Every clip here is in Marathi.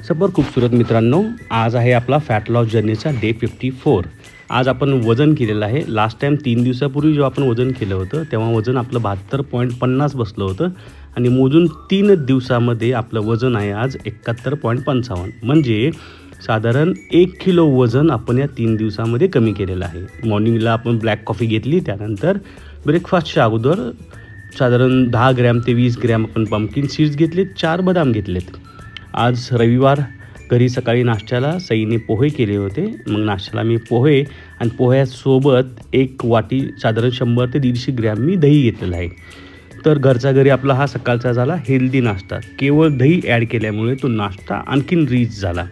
सबर खूबसूरत मित्रांनो, आज आहे आपला फॅट लॉस जर्नीचा डे 54. आज आपण वजन केलेलं आहे. लास्ट टाईम 3 दिवसापूर्वी जेव्हा आपण वजन केलं होतं तेव्हा वजन आपलं 72.50 बसलं होतं आणि मोजून 3 दिवसामध्ये आपलं वजन आहे आज 71.55. म्हणजे साधारण 1 किलो वजन आपण या 3 दिवसामध्ये कमी केलेलं आहे. मॉर्निंगला आपण ब्लॅक कॉफी घेतली, त्यानंतर ब्रेकफास्टच्या अगोदर साधारण 10 ग्रॅम ते 20 ग्रॅम आपण पंपकिन सीड्स घेतलेत, 4 बदाम घेतलेत. आज रविवार, घरी सकाळी नाश्त्याला सईने पोहे केले होते. मग नाश्त्याला मी पोहे आणि पोह्यासोबत 1 वाटी साधारण 100 ते 150 ग्रॅम मी दही घेतलेलं आहे. तर घरचा घरी आपला हा सकाळचा झाला हेल्दी नाश्ता. केवळ दही ॲड केल्यामुळे तो नाश्ता आणखीन रिच झाला.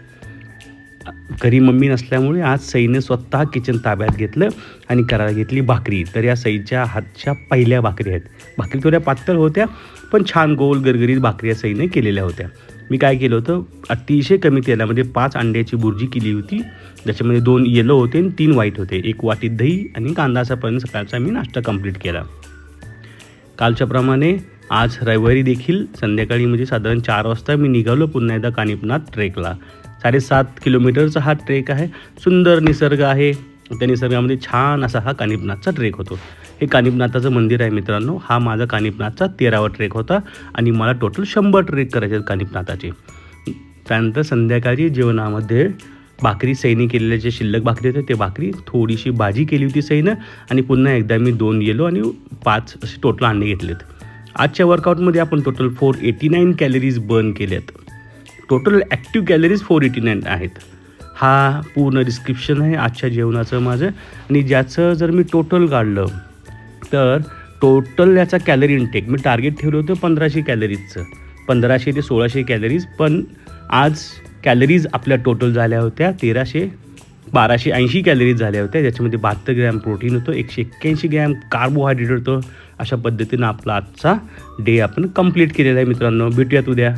घरी मम्मी नसल्यामुळे आज सईने स्वतः किचन ताब्यात घेतलं आणि करायला घेतली भाकरी. तर या सईच्या हातच्या पहिल्या भाकरी आहेत. भाकरी थोड्या पातळ होत्या, पण छान गोल गरगरीत भाकरी या सईने केलेल्या होत्या. मी काय केलं होतं, अतिशय कमी तेलामध्ये 5 अंड्याची बुर्जी केली होती. ज्याच्यामध्ये 2 येलो होते आणि 3 व्हाईट होते. 1 वाटी दही आणि कांदाचापर्यंत सकाळचा मी नाश्ता कंप्लीट केला. कालच्याप्रमाणे आज रविवारी देखील संध्याकाळी म्हणजे साधारण 4 वाजता मी निघालो पुन्हा एकदा कानिपनाथ ट्रेकला. 7.5 किलोमीटरचा हा ट्रेक आहे. सुंदर निसर्ग आहे. त्या निसर्गामध्ये छान असा हा कानिपनाथचा ट्रेक होतो. हे कानिपनाथाचं मंदिर आहे मित्रांनो. हा माझा कानिपनाथचा 13वा ट्रेक होता आणि मला टोटल 100 ट्रेक करायचे आहेत कानिपनाथाचे. त्यानंतर संध्याकाळी जेवणामध्ये भाकरी सईने केलेल्या जे शिल्लक भाकरी होते ते भाकरी, थोडीशी भाजी केली होती सईनं आणि पुन्हा एकदा मी 2 येलो आणि 5 असे टोटल अंडे घेतलेत. आजच्या वर्कआउटमध्ये आपण टोटल 489 कॅलरीज बर्न केल्यात. टोटल ॲक्टिव्ह कॅलरीज 489 आहेत. हा पूर्ण डिस्क्रिप्शन आहे आजच्या जेवणाचं माझं. आणि ज्याचं जर मी टोटल काढलं तर टोटल याचा कॅलरी इंटेक मी टार्गेट ठेवलं होतं 1500 कॅलरीजचं, 1500 ते 1600 कॅलरीज. पण आज कॅलरीज आपल्या टोटल झाल्या होत्या 1280 कॅलरीज झाल्या होत्या. ज्याच्यामध्ये 72 ग्रॅम प्रोटीन होतं, 181 ग्रॅम कार्बोहायड्रेट होतं. अशा पद्धतीनं आपला आजचा डे आपण कंप्लीट केलेला आहे मित्रांनो. भेटूयात उद्या.